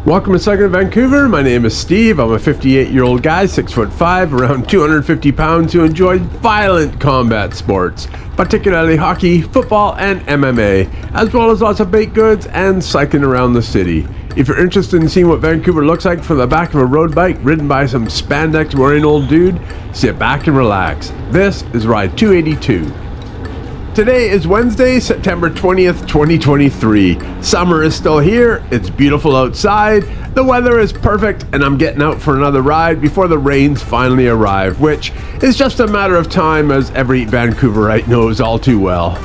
Welcome to Cycl'n Vancouver. My name is Steve. I'm a 58-year-old guy, 6'5", around 250 pounds, who enjoys violent combat sports, particularly hockey, football, and MMA, as well as lots of baked goods and cycling around the city. If you're interested in seeing what Vancouver looks like from the back of a road bike ridden by some spandex-wearing old dude, sit back and relax. This is Ride 282. Today is Wednesday, September 20th, 2023. Summer is still here, it's beautiful outside, the weather is perfect, and I'm getting out for another ride before the rains finally arrive, which is just a matter of time, as every Vancouverite knows all too well.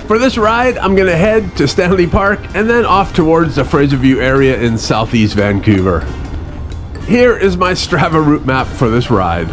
For this ride, I'm going to head to Stanley Park and then off towards the Fraserview area in southeast Vancouver. Here is my Strava route map for this ride.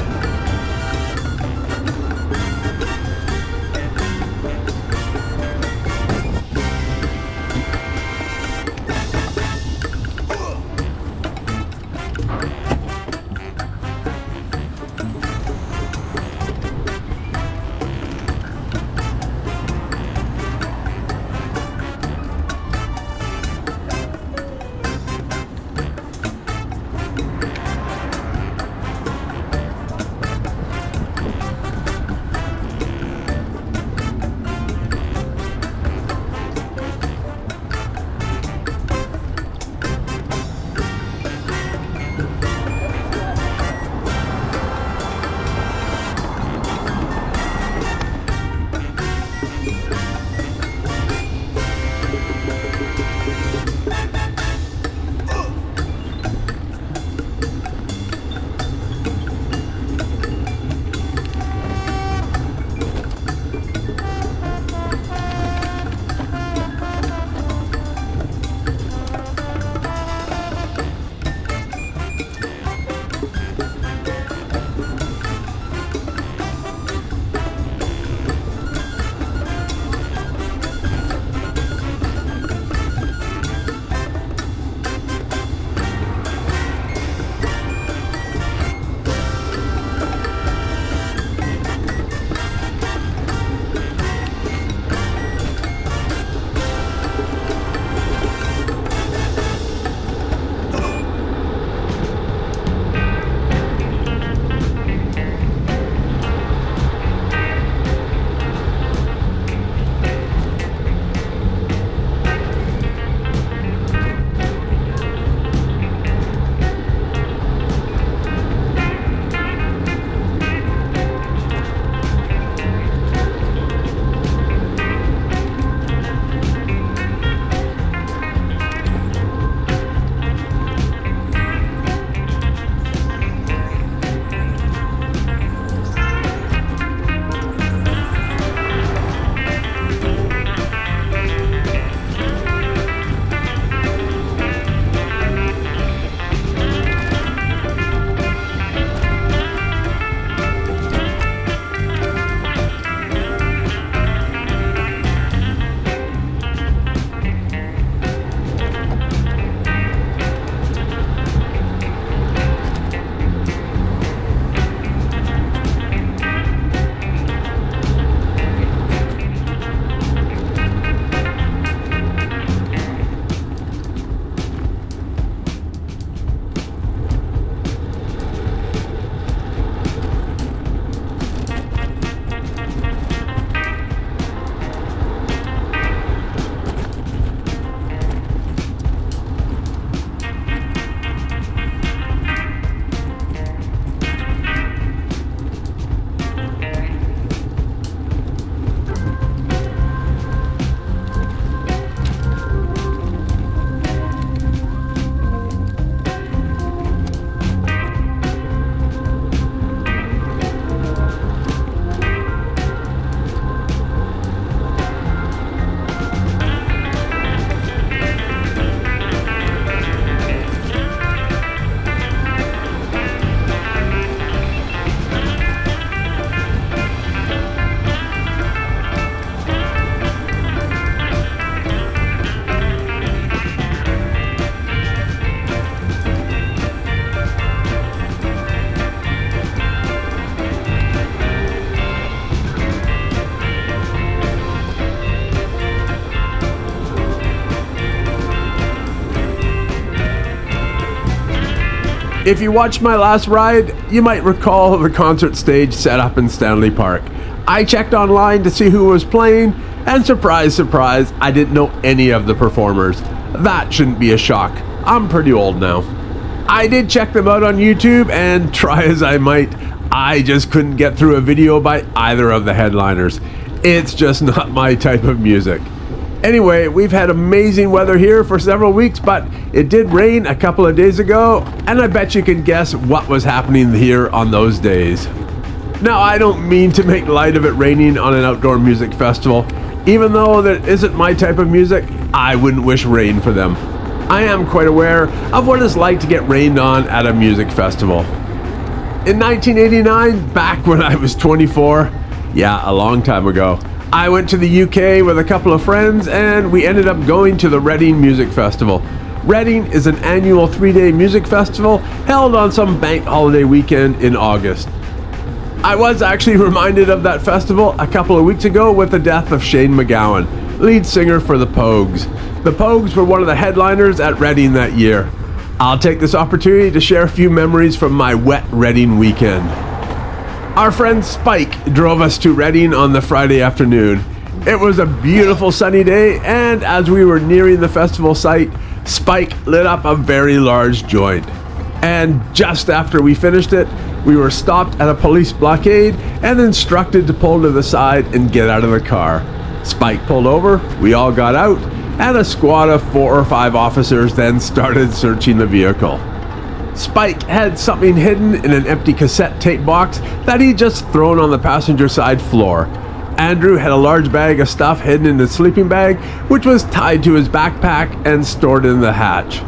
If you watched my last ride, you might recall the concert stage set up in Stanley Park. I checked online to see who was playing, and surprise, surprise, I didn't know any of the performers. That shouldn't be a shock. I'm pretty old now. I did check them out on YouTube, and try as I might, I just couldn't get through a video by either of the headliners. It's just not my type of music. Anyway, we've had amazing weather here for several weeks, but it did rain a couple of days ago, and I bet you can guess what was happening here on those days. Now, I don't mean to make light of it raining on an outdoor music festival. Even though that isn't my type of music, I wouldn't wish rain for them. I am quite aware of what it's like to get rained on at a music festival. In 1989, back when I was 24, yeah, a long time ago, I went to the UK with a couple of friends, and we ended up going to the Reading Music Festival. Reading is an annual 3-day music festival held on some bank holiday weekend in August. I was actually reminded of that festival a couple of weeks ago with the death of Shane MacGowan, lead singer for the Pogues. The Pogues were one of the headliners at Reading that year. I'll take this opportunity to share a few memories from my wet Reading weekend. Our friend Spike drove us to Reading on the Friday afternoon. It was a beautiful sunny day, and as we were nearing the festival site, Spike lit up a very large joint. And just after we finished it, we were stopped at a police blockade and instructed to pull to the side and get out of the car. Spike pulled over, we all got out, and a squad of 4 or 5 officers then started searching the vehicle. Spike had something hidden in an empty cassette tape box that he'd just thrown on the passenger side floor. Andrew had a large bag of stuff hidden in his sleeping bag, which was tied to his backpack and stored in the hatch.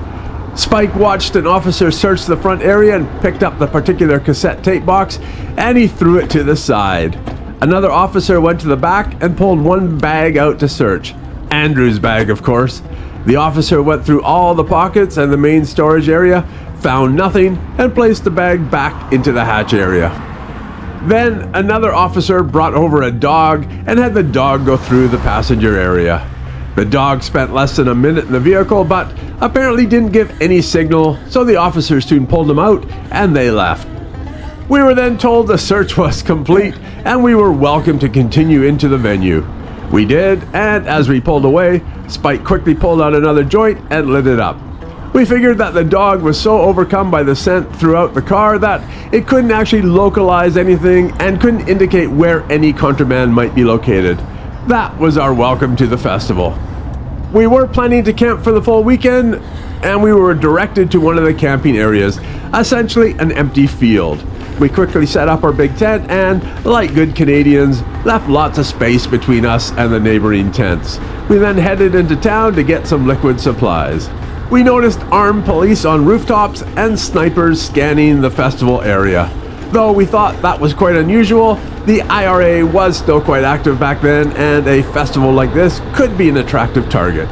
Spike watched an officer search the front area and picked up the particular cassette tape box, and he threw it to the side. Another officer went to the back and pulled one bag out to search. Andrew's bag, of course. The officer went through all the pockets and the main storage area, found nothing, and placed the bag back into the hatch area. Then another officer brought over a dog and had the dog go through the passenger area. The dog spent less than a minute in the vehicle, but apparently didn't give any signal, so the officers soon pulled him out and they left. We were then told the search was complete and we were welcome to continue into the venue. We did, and as we pulled away, Spike quickly pulled out another joint and lit it up. We figured that the dog was so overcome by the scent throughout the car that it couldn't actually localize anything and couldn't indicate where any contraband might be located. That was our welcome to the festival. We were planning to camp for the full weekend, and we were directed to one of the camping areas, essentially an empty field. We quickly set up our big tent and, like good Canadians, left lots of space between us and the neighboring tents. We then headed into town to get some liquid supplies. We noticed armed police on rooftops and snipers scanning the festival area. Though we thought that was quite unusual, the IRA was still quite active back then, and a festival like this could be an attractive target.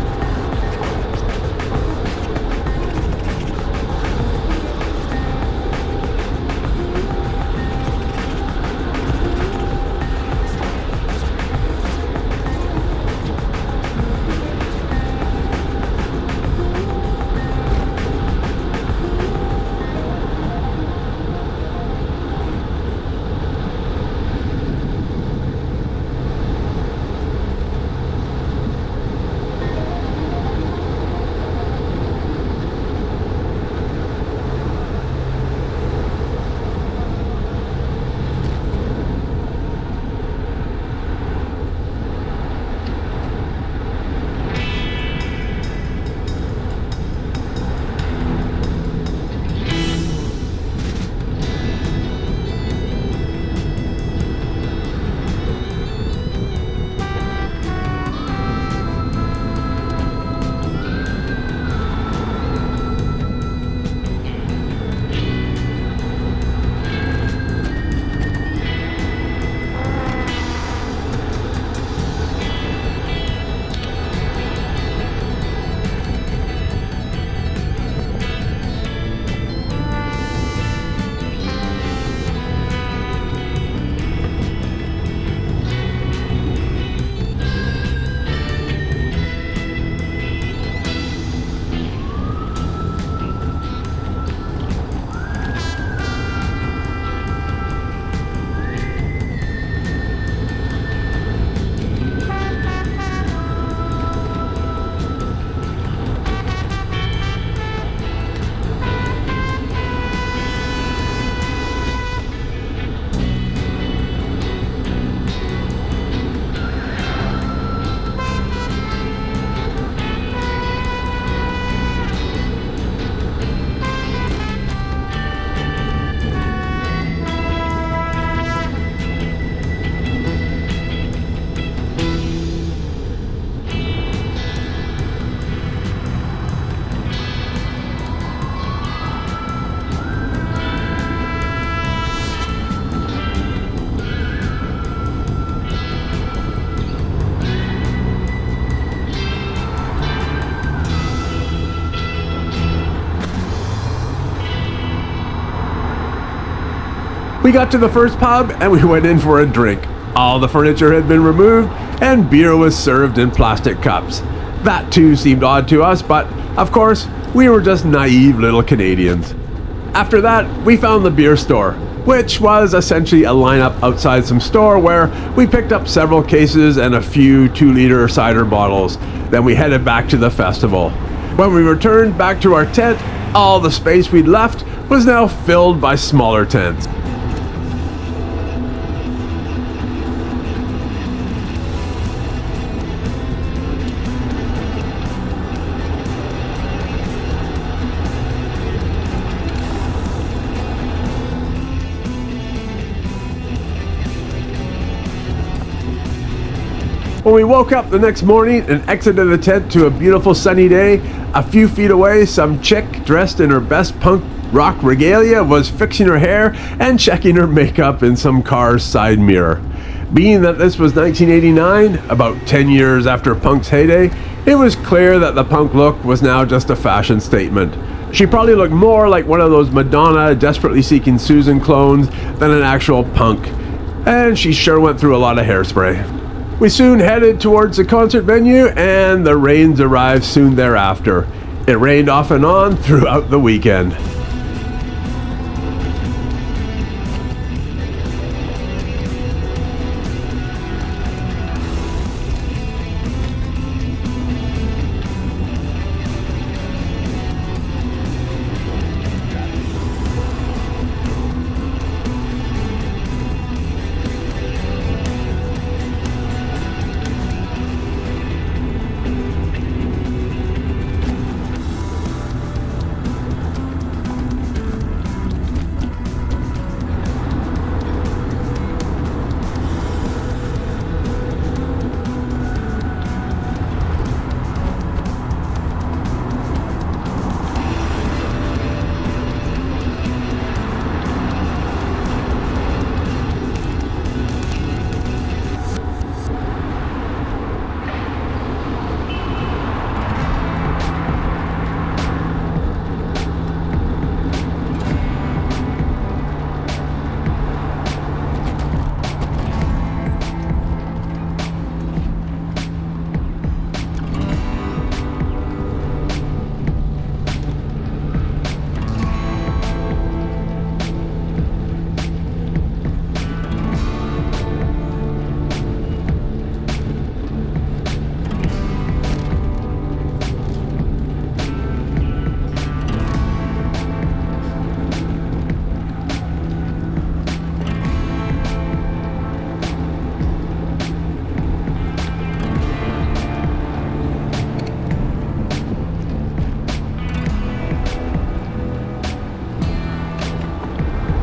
We got to the first pub and we went in for a drink. All the furniture had been removed and beer was served in plastic cups. That too seemed odd to us, but of course, we were just naive little Canadians. After that, we found the beer store, which was essentially a lineup outside some store where we picked up several cases and a few 2-liter cider bottles. Then we headed back to the festival. When we returned back to our tent, all the space we'd left was now filled by smaller tents. When we woke up the next morning and exited the tent to a beautiful sunny day, a few feet away, some chick dressed in her best punk rock regalia was fixing her hair and checking her makeup in some car's side mirror. Being that this was 1989, about 10 years after punk's heyday, it was clear that the punk look was now just a fashion statement. She probably looked more like one of those Madonna Desperately Seeking Susan clones than an actual punk. And she sure went through a lot of hairspray. We soon headed towards the concert venue and the rains arrived soon thereafter. It rained off and on throughout the weekend.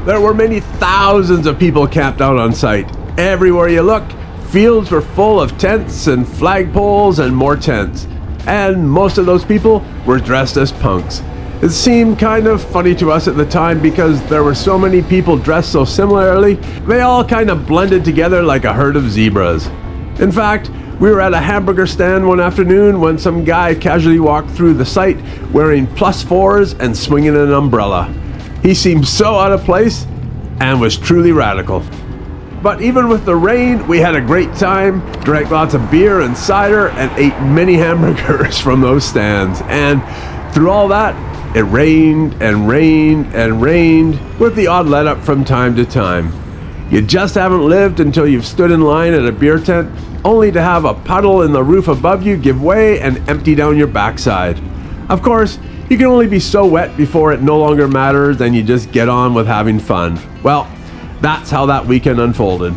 There were many thousands of people camped out on site. Everywhere you looked, fields were full of tents and flagpoles and more tents. And most of those people were dressed as punks. It seemed kind of funny to us at the time because there were so many people dressed so similarly, they all kind of blended together like a herd of zebras. In fact, we were at a hamburger stand one afternoon when some guy casually walked through the site wearing +4s and swinging an umbrella. He seemed so out of place and was truly radical. But even with the rain, we had a great time, drank lots of beer and cider, and ate many hamburgers from those stands. And through all that, it rained and rained and rained, with the odd let up from time to time. You just haven't lived until you've stood in line at a beer tent, only to have a puddle in the roof above you give way and empty down your backside. Of course, you can only be so wet before it no longer matters and you just get on with having fun. Well, that's how that weekend unfolded.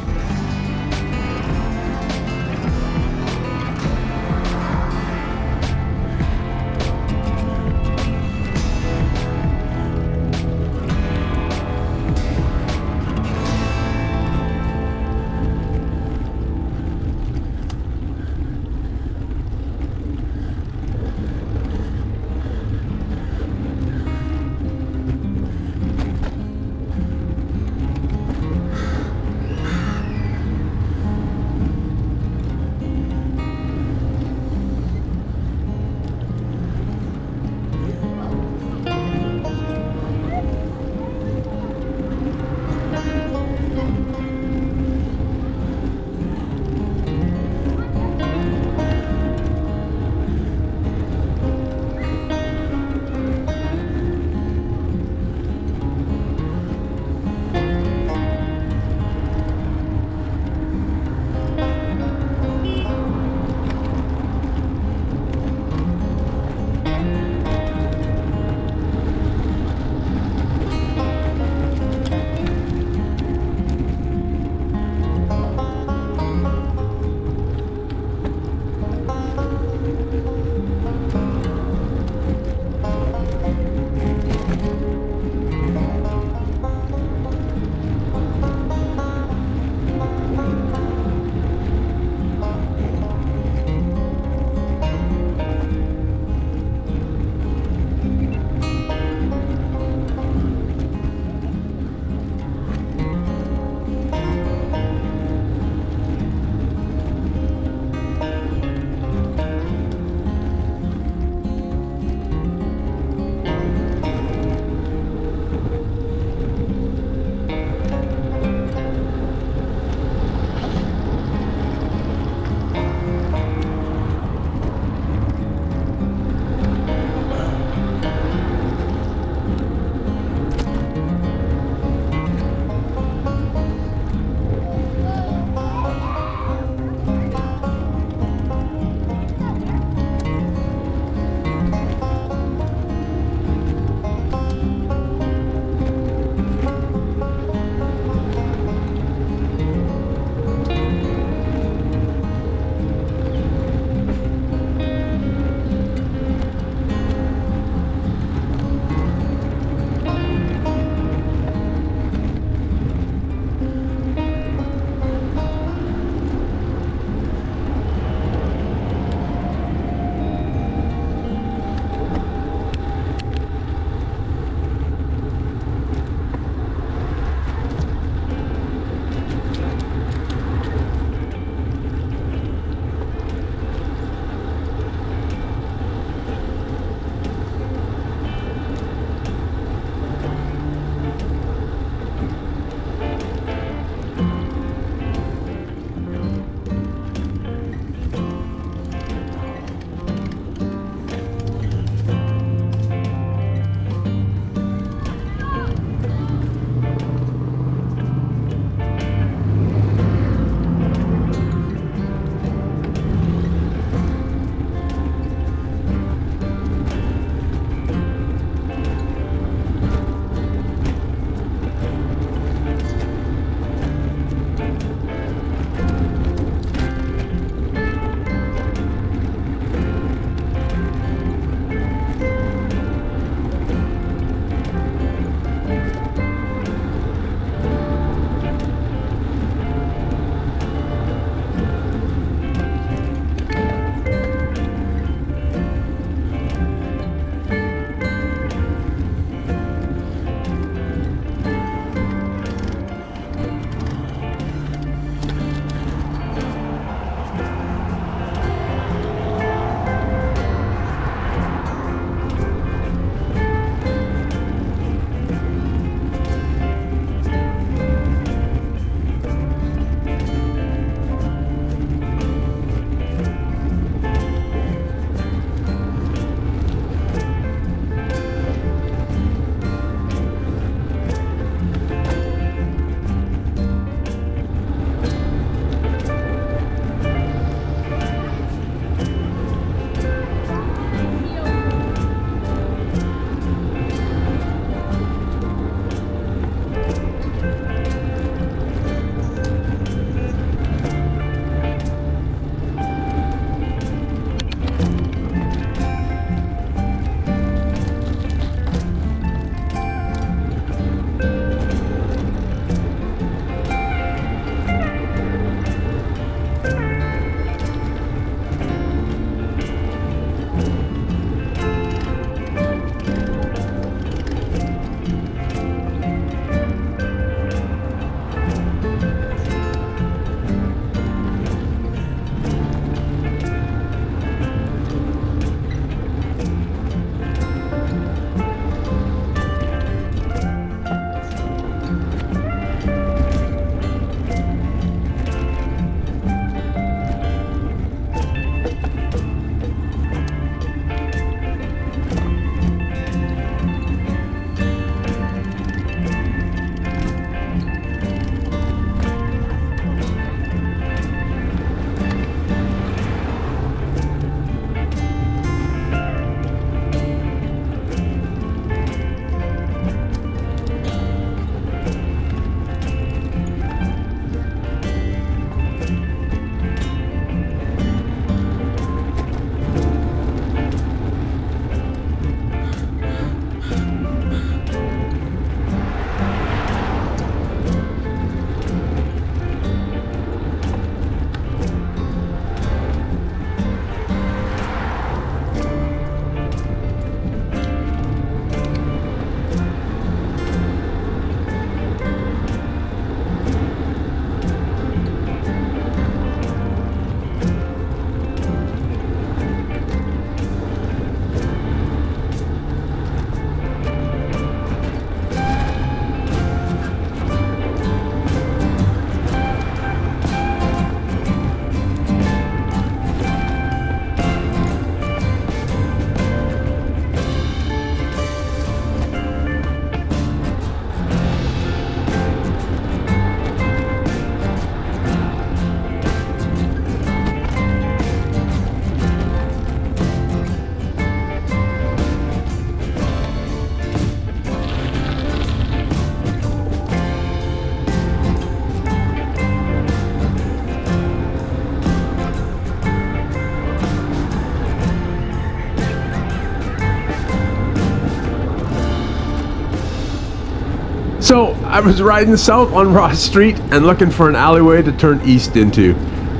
So I was riding south on Ross Street and looking for an alleyway to turn east into.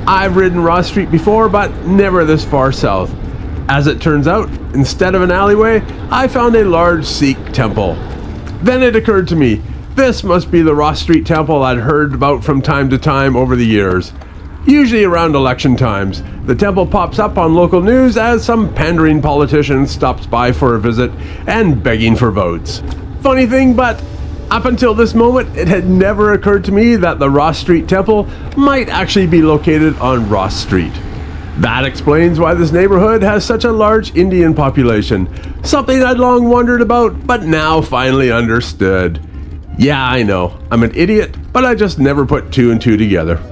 I've ridden Ross Street before, but never this far south. As it turns out, instead of an alleyway, I found a large Sikh temple. Then it occurred to me, this must be the Ross Street temple I'd heard about from time to time over the years. Usually around election times, the temple pops up on local news as some pandering politician stops by for a visit and begging for votes. Funny thing, but up until this moment, it had never occurred to me that the Ross Street temple might actually be located on Ross Street. That explains why this neighborhood has such a large Indian population, something I'd long wondered about, but now finally understood. Yeah, I know, I'm an idiot, but I just never put two and two together.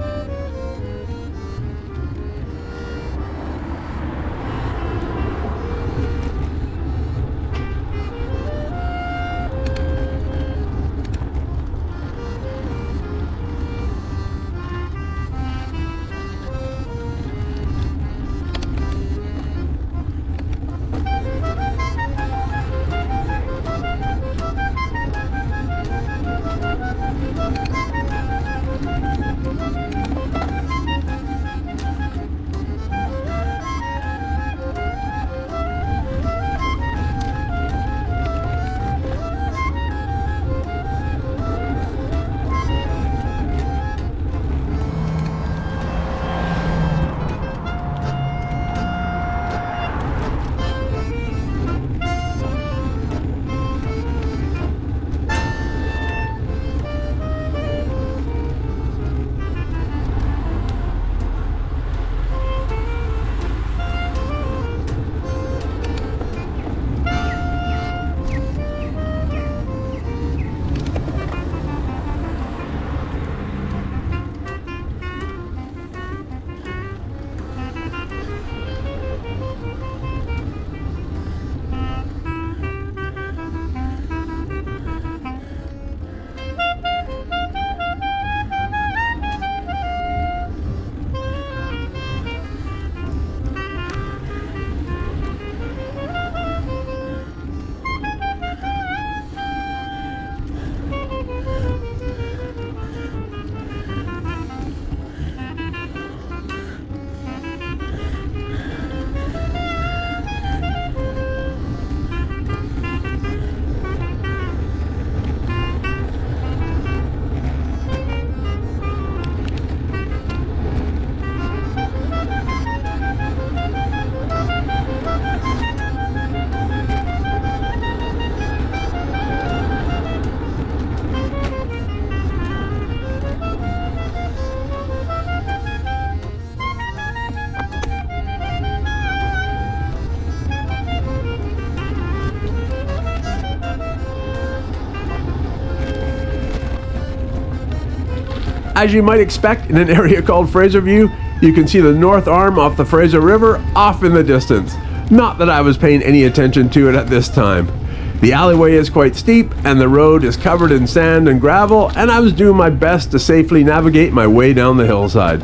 As you might expect in an area called Fraser View, you can see the north arm off the Fraser River off in the distance. Not that I was paying any attention to it at this time. The alleyway is quite steep and the road is covered in sand and gravel, and I was doing my best to safely navigate my way down the hillside.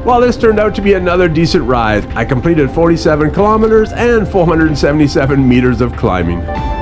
Well, this turned out to be another decent ride. I completed 47 kilometers and 477 meters of climbing.